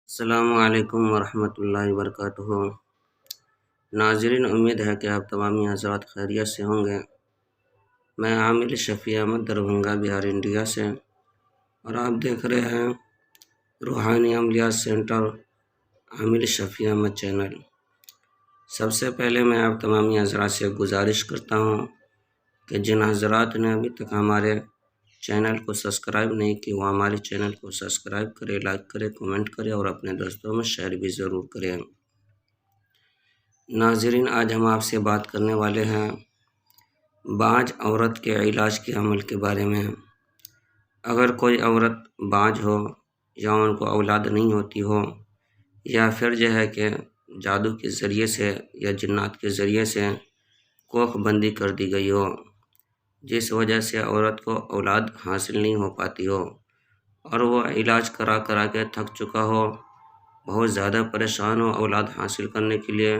السلام علیکم ورحمۃ اللہ وبرکاتہ۔ ناظرین، امید ہے کہ آپ تمامی حضرات خیریت سے ہوں گے۔ میں عامل شفیع احمد دربھنگہ بہار انڈیا سے، اور آپ دیکھ رہے ہیں روحانی عملیات سینٹر عامل شفیع احمد چینل۔ سب سے پہلے میں آپ تمامی حضرات سے گزارش کرتا ہوں کہ جن حضرات نے ابھی تک ہمارے چینل کو سبسکرائب نہیں کی وہ ہمارے چینل کو سبسکرائب کرے، لائک کرے، کمنٹ کرے اور اپنے دوستوں میں شیئر بھی ضرور کریں۔ ناظرین، آج ہم آپ سے بات کرنے والے ہیں بانجھ عورت کے علاج کے عمل کے بارے میں۔ اگر کوئی عورت بانجھ ہو یا ان کو اولاد نہیں ہوتی ہو، یا پھر کہ جادو کے ذریعے سے یا جنات کے ذریعے سے کوکھ بندی کر دی گئی ہو، جس وجہ سے عورت کو اولاد حاصل نہیں ہو پاتی ہو، اور وہ علاج کرا کرا کے تھک چکا ہو، بہت زیادہ پریشان ہو اولاد حاصل کرنے کے لیے،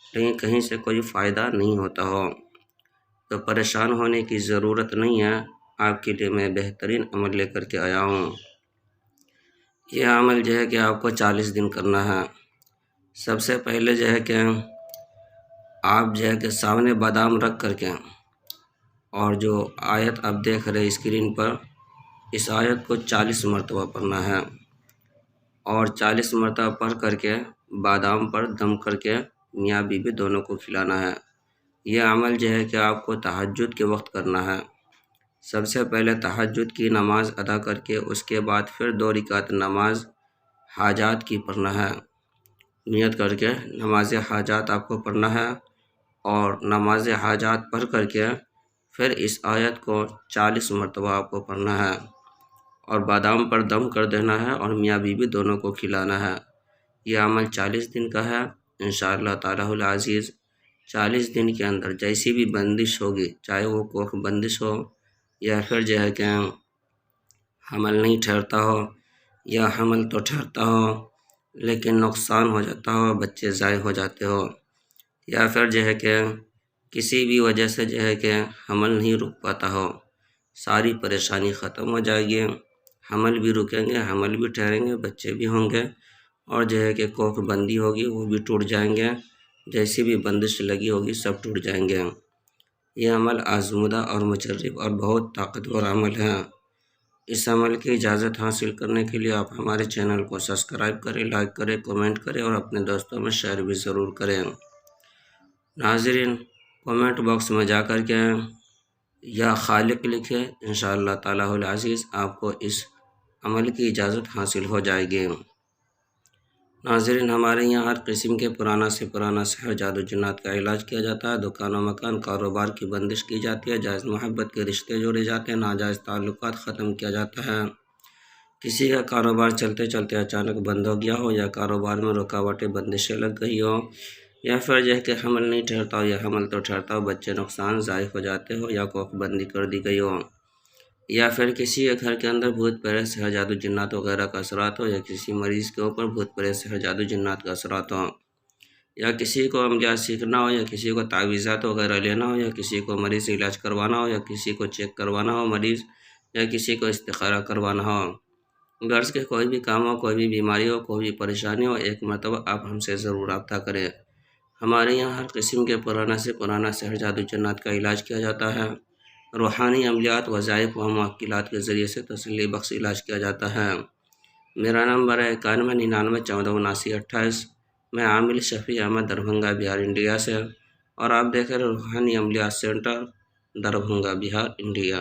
لیکن کہیں سے کوئی فائدہ نہیں ہوتا ہو، تو پریشان ہونے کی ضرورت نہیں ہے۔ آپ کے لیے میں بہترین عمل لے کر کے آیا ہوں۔ یہ عمل کہ آپ کو 40 دن کرنا ہے۔ سب سے پہلے کہ آپ کہ سامنے بادام رکھ کر کے، اور جو آیت آپ دیکھ رہے اسکرین پر، اس آیت کو 40 مرتبہ پڑھنا ہے، اور 40 مرتبہ پڑھ کر کے بادام پر دم کر کے میاں بیوی دونوں کو کھلانا ہے۔ یہ عمل کہ آپ کو تہجد کے وقت کرنا ہے۔ سب سے پہلے تہجد کی نماز ادا کر کے اس کے بعد پھر 2 رکعت نماز حاجات کی پڑھنا ہے۔ نیت کر کے نماز حاجات آپ کو پڑھنا ہے، اور نماز حاجات پڑھ کر کے پھر اس آیت کو 40 مرتبہ آپ کو پڑھنا ہے، اور بادام پر دم کر دینا ہے اور میاں بیوی دونوں کو کھلانا ہے۔ یہ عمل 40 دن کا ہے۔ انشاءاللہ تعالی العزیز 40 دن کے اندر جیسی بھی بندش ہوگی، چاہے وہ کوکھ بندش ہو، یا پھر کہ حمل نہیں ٹھہرتا ہو، یا حمل تو ٹھہرتا ہو لیکن نقصان ہو جاتا ہو، بچے ضائع ہو جاتے ہو، یا پھر کہ کسی بھی وجہ سے کہ حمل نہیں رک پاتا ہو، ساری پریشانی ختم ہو جائے گی۔ حمل بھی رکیں گے، حمل بھی ٹھہریں گے، بچے بھی ہوں گے، اور کہ کوکھ بندی ہوگی وہ بھی ٹوٹ جائیں گے، جیسی بھی بندش لگی ہوگی سب ٹوٹ جائیں گے۔ یہ عمل آزمودہ اور مجرب اور بہت طاقتور عمل ہے۔ اس عمل کی اجازت حاصل کرنے کے لیے آپ ہمارے چینل کو سبسکرائب کریں، لائک کریں، کمنٹ کریں اور اپنے دوستوں میں شیئر بھی ضرور کریں۔ ناظرین، کمنٹ باکس میں جا کر کے یا خالق لکھیں، انشاءاللہ تعالی العزیز آپ کو اس عمل کی اجازت حاصل ہو جائے گی۔ ناظرین، ہمارے یہاں ہر قسم کے پرانا سے پرانا سحر، جادو، جنات کا علاج کیا جاتا ہے۔ دکان و مکان، کاروبار کی بندش کی جاتی ہے، جائز محبت کے رشتے جوڑے جاتے ہیں، ناجائز تعلقات ختم کیا جاتا ہے۔ کسی کا کاروبار چلتے چلتے اچانک بند ہو گیا ہو، یا کاروبار میں رکاوٹیں بندشیں لگ گئی ہو، یا پھر کہ حمل نہیں ٹھہرتا ہو، یا حمل تو ٹھہرتا ہو، بچے نقصان ضائع ہو جاتے ہو، یا کوکھ بندی کر دی گئی ہو، یا پھر کسی کے گھر کے اندر بھوت پریت سحر جادو جنات وغیرہ کا اثرات ہو، یا کسی مریض کے اوپر بھوت پریت سحر جادو جنات کا اثرات ہو، یا کسی کو عملیات سیکھنا ہو، یا کسی کو تعویذات وغیرہ لینا ہو، یا کسی کو مریض علاج کروانا ہو، یا کسی کو چیک کروانا ہو مریض، یا کسی کو استخارہ کروانا ہو، غرض کے کوئی بھی کام ہو، کوئی بھی بیماری ہو، کوئی بھی پریشانی ہو، ایک مرتبہ آپ ہم سے ضرور رابطہ کریں۔ ہمارے یہاں ہر قسم کے پرانا سے پرانا سحر جادو جنات کا علاج کیا جاتا ہے۔ روحانی عملیات، وظائف و معقلات کے ذریعے سے تسلی بخش علاج کیا جاتا ہے۔ میرا نمبر ہے 9199147928۔ میں عامل شفیع احمد دربھنگہ بہار انڈیا سے، اور آپ دیکھ رہے روحانی عملیات سینٹر دربھنگہ بہار انڈیا۔